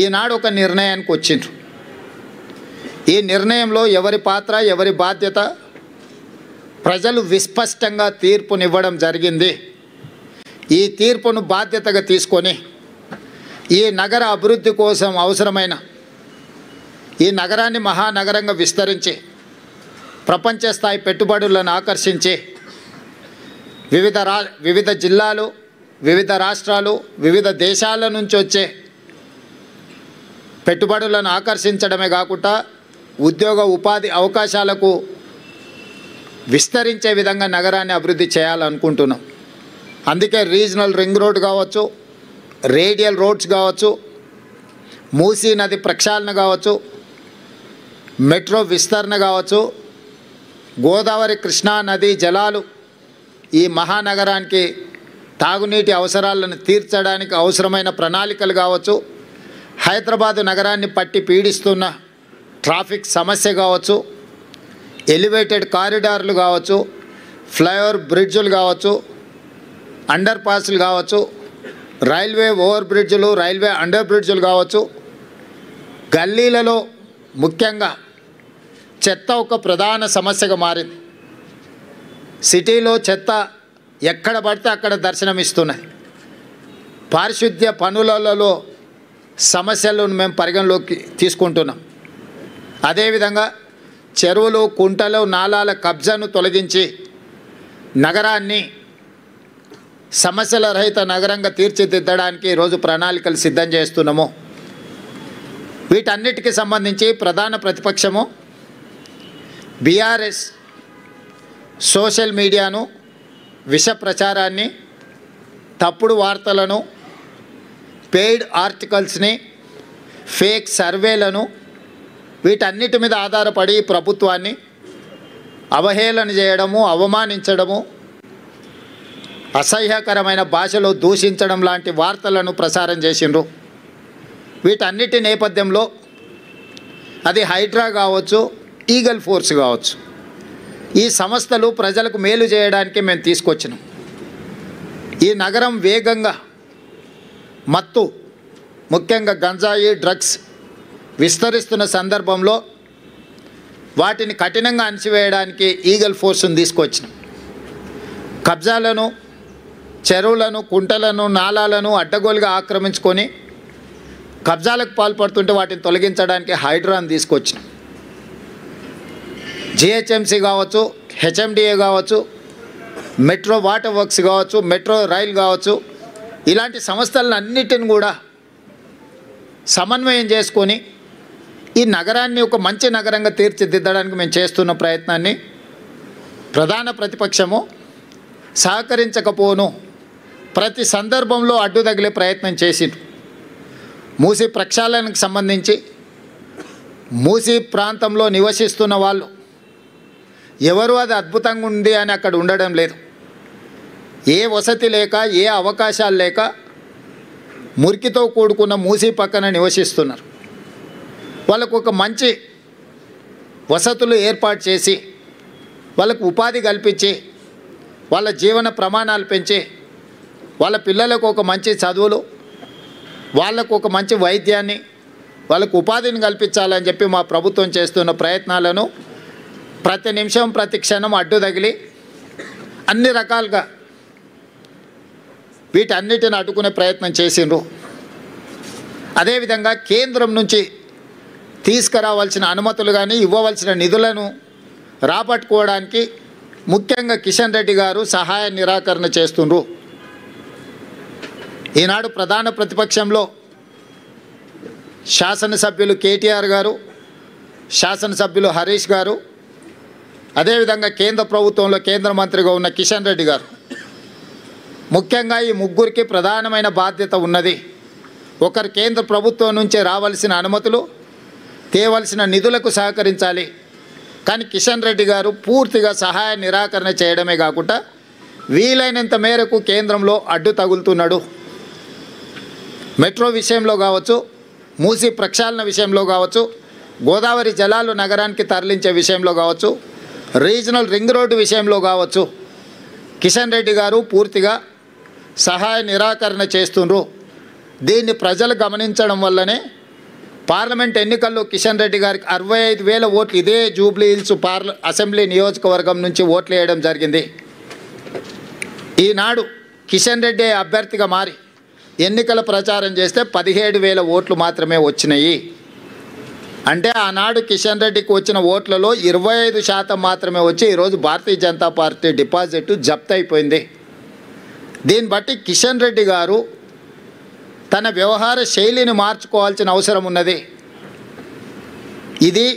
ఈనాడు ఒక నిర్ణయానికి వచ్చిండ్రు. ఈ నిర్ణయంలో ఎవరి పాత్ర ఎవరి బాధ్యత ప్రజలు విస్పష్టంగా తీర్పునివ్వడం జరిగింది. ఈ తీర్పును బాధ్యతగా తీసుకొని ఈ నగర అభివృద్ధి కోసం అవసరమైన ఈ నగరాన్ని మహానగరంగా విస్తరించి ప్రపంచ స్థాయి పెట్టుబడులను ఆకర్షించి వివిధ జిల్లాలు, వివిధ రాష్ట్రాలు, వివిధ దేశాల నుంచి వచ్చే పెట్టుబడులను ఆకర్షించడమే కాకుండా ఉద్యోగ ఉపాధి అవకాశాలకు విస్తరించే విధంగా నగరాన్ని అభివృద్ధి చేయాలనుకుంటున్నాం. అందుకే రీజనల్ రింగ్ రోడ్ కావచ్చు, రేడియల్ రోడ్స్ కావచ్చు, మూసీ నది ప్రక్షాళన కావచ్చు, మెట్రో విస్తరణ కావచ్చు, గోదావరి కృష్ణా నదీ జలాలు ఈ మహానగరానికి తాగునీటి అవసరాలను తీర్చడానికి అవసరమైన ప్రణాళికలు కావచ్చు, హైదరాబాదు నగరాన్ని పట్టి పీడిస్తున్న ట్రాఫిక్ సమస్య కావచ్చు, ఎలివేటెడ్ కారిడార్లు కావచ్చు, ఫ్లైఓవర్ బ్రిడ్జులు కావచ్చు, అండర్ పాస్లు కావచ్చు, రైల్వే ఓవర్ బ్రిడ్జులు, రైల్వే అండర్ బ్రిడ్జులు కావచ్చు, గల్లీలలో ముఖ్యంగా చెత్త ఒక ప్రధాన సమస్యగా మారింది. సిటీలో చెత్త ఎక్కడ పడితే అక్కడ దర్శనమిస్తున్నాయి. పారిశుద్ధ్య పనులలో సమస్యలను మేము పరిగణలోకి తీసుకుంటున్నాం. అదేవిధంగా చెరువులు, కుంటలు, నాలాల కబ్జాను తొలగించి నగరాన్ని సమస్యల రహిత నగరంగా తీర్చిదిద్దడానికి ఈరోజు ప్రణాళికలు సిద్ధం చేస్తున్నాము. వీటన్నిటికీ సంబంధించి ప్రధాన ప్రతిపక్షము బీఆర్ఎస్ సోషల్ మీడియాను, విష ప్రచారాన్ని, తప్పుడు వార్తలను, పెయిడ్ ఆర్టికల్స్ని, ఫేక్ సర్వేలను వీటన్నిటి మీద ఆధారపడి ప్రభుత్వాన్ని అవహేళన చేయడము, అవమానించడము, అసహ్యకరమైన భాషలో దూషించడం లాంటి వార్తలను ప్రసారం చేసిండ్రు. వీటన్నిటి నేపథ్యంలో అది హైడ్రా కావచ్చు, ఈగల్ ఫోర్స్ కావచ్చు, ఈ సంస్థలు ప్రజలకు మేలు చేయడానికి మేము తీసుకొచ్చినాం. ఈ నగరం వేగంగా మత్తు, ముఖ్యంగా గంజాయి, డ్రగ్స్ విస్తరిస్తున్న సందర్భంలో వాటిని కఠినంగా అణచివేయడానికి ఈగల్ ఫోర్స్ను తీసుకొచ్చినాం. కబ్జాలను, చెరువులను, కుంటలను, నాలాలను అడ్డగోలుగా ఆక్రమించుకొని కబ్జాలకు పాల్పడుతుంటే వాటిని తొలగించడానికి హైడ్రాను తీసుకొచ్చినాం. జిహెచ్ఎంసీ కావచ్చు, హెచ్ఎండిఏ కావచ్చు, మెట్రో వాటర్ వర్క్స్ కావచ్చు, మెట్రో రైల్ కావచ్చు, ఇలాంటి సంస్థలన్నిటిని కూడా సమన్వయం చేసుకొని ఈ నగరాన్ని ఒక మంచి నగరంగా తీర్చిదిద్దడానికి మేము చేస్తున్న ప్రయత్నాన్ని ప్రధాన ప్రతిపక్షము సహకరించకపోను ప్రతి సందర్భంలో అడ్డు తగిలే ప్రయత్నం చేసిండ్రు. మూసీ ప్రక్షాళనకు సంబంధించి మూసీ ప్రాంతంలో నివసిస్తున్న వాళ్ళు ఎవరు అది అద్భుతంగా ఉంది అని అక్కడ ఉండడం లేదు. ఏ వసతి లేక, ఏ అవకాశాలు లేక మురికితో కూడుకున్న మూసీ పక్కన నివసిస్తున్నారు. వాళ్ళకు ఒక మంచి వసతులు ఏర్పాటు చేసి వాళ్ళకు ఉపాధి కల్పించి వాళ్ళ జీవన ప్రమాణాలు పెంచి వాళ్ళ పిల్లలకు ఒక మంచి చదువులు, వాళ్ళకు ఒక మంచి వైద్యాన్ని, వాళ్ళకు ఉపాధిని కల్పించాలని చెప్పి మా ప్రభుత్వం చేస్తున్న ప్రయత్నాలను ప్రతి నిమిషం, ప్రతి క్షణం అడ్డు తగిలి అన్ని రకాలుగా వీటన్నిటిని అడ్డుకునే ప్రయత్నం చేసిండ్రు. అదేవిధంగా కేంద్రం నుంచి తీసుకురావాల్సిన అనుమతులు కానీ ఇవ్వవలసిన నిధులను రాబట్టుకోవడానికి ముఖ్యంగా కిషన్ రెడ్డి గారు సహాయ నిరాకరణ చేస్తుండ్రు. ఈనాడు ప్రధాన ప్రతిపక్షంలో శాసనసభ్యులు కేటీఆర్ గారు, శాసనసభ్యులు హరీష్ గారు, అదేవిధంగా కేంద్ర ప్రభుత్వంలో కేంద్ర మంత్రిగా ఉన్న కిషన్ రెడ్డి గారు, ముఖ్యంగా ఈ ముగ్గురికి ప్రధానమైన బాధ్యత ఉన్నది. ఒకరు కేంద్ర ప్రభుత్వం నుంచి రావాల్సిన అనుమతులు, తేవలసిన నిధులకు సహకరించాలి. కానీ కిషన్ రెడ్డి గారు పూర్తిగా సహాయ నిరాకరణ చేయడమే కాకుండా వీలైనంత మేరకు కేంద్రంలో అడ్డు తగులుతున్నాడు. మెట్రో విషయంలో కావచ్చు, మూసీ ప్రక్షాళన విషయంలో కావచ్చు, గోదావరి జలాలు నగరానికి తరలించే విషయంలో కావచ్చు, రీజనల్ రింగ్ రోడ్డు విషయంలో కావచ్చు, కిషన్ రెడ్డి గారు పూర్తిగా సహాయ నిరాకరణ చేస్తుండ్రు. దీన్ని ప్రజలు గమనించడం వల్లనే పార్లమెంట్ ఎన్నికల్లో కిషన్ రెడ్డి గారికి 65,000 ఓట్లు ఇదే జూబ్లీ హిల్స్ అసెంబ్లీ నియోజకవర్గం నుంచి ఓట్లు వేయడం జరిగింది. ఈనాడు కిషన్ రెడ్డి అభ్యర్థిగా మారి ఎన్నికల ప్రచారం చేస్తే 17,000 ఓట్లు మాత్రమే వచ్చినాయి. అంటే ఆనాడు కిషన్ రెడ్డికి వచ్చిన ఓట్లలో 25% మాత్రమే వచ్చి ఈరోజు భారతీయ జనతా పార్టీ డిపాజిట్ జప్తు అయిపోయింది. దీన్ని బట్టి కిషన్ రెడ్డి గారు తన వ్యవహార శైలిని మార్చుకోవాల్సిన అవసరం ఉన్నది. ఇది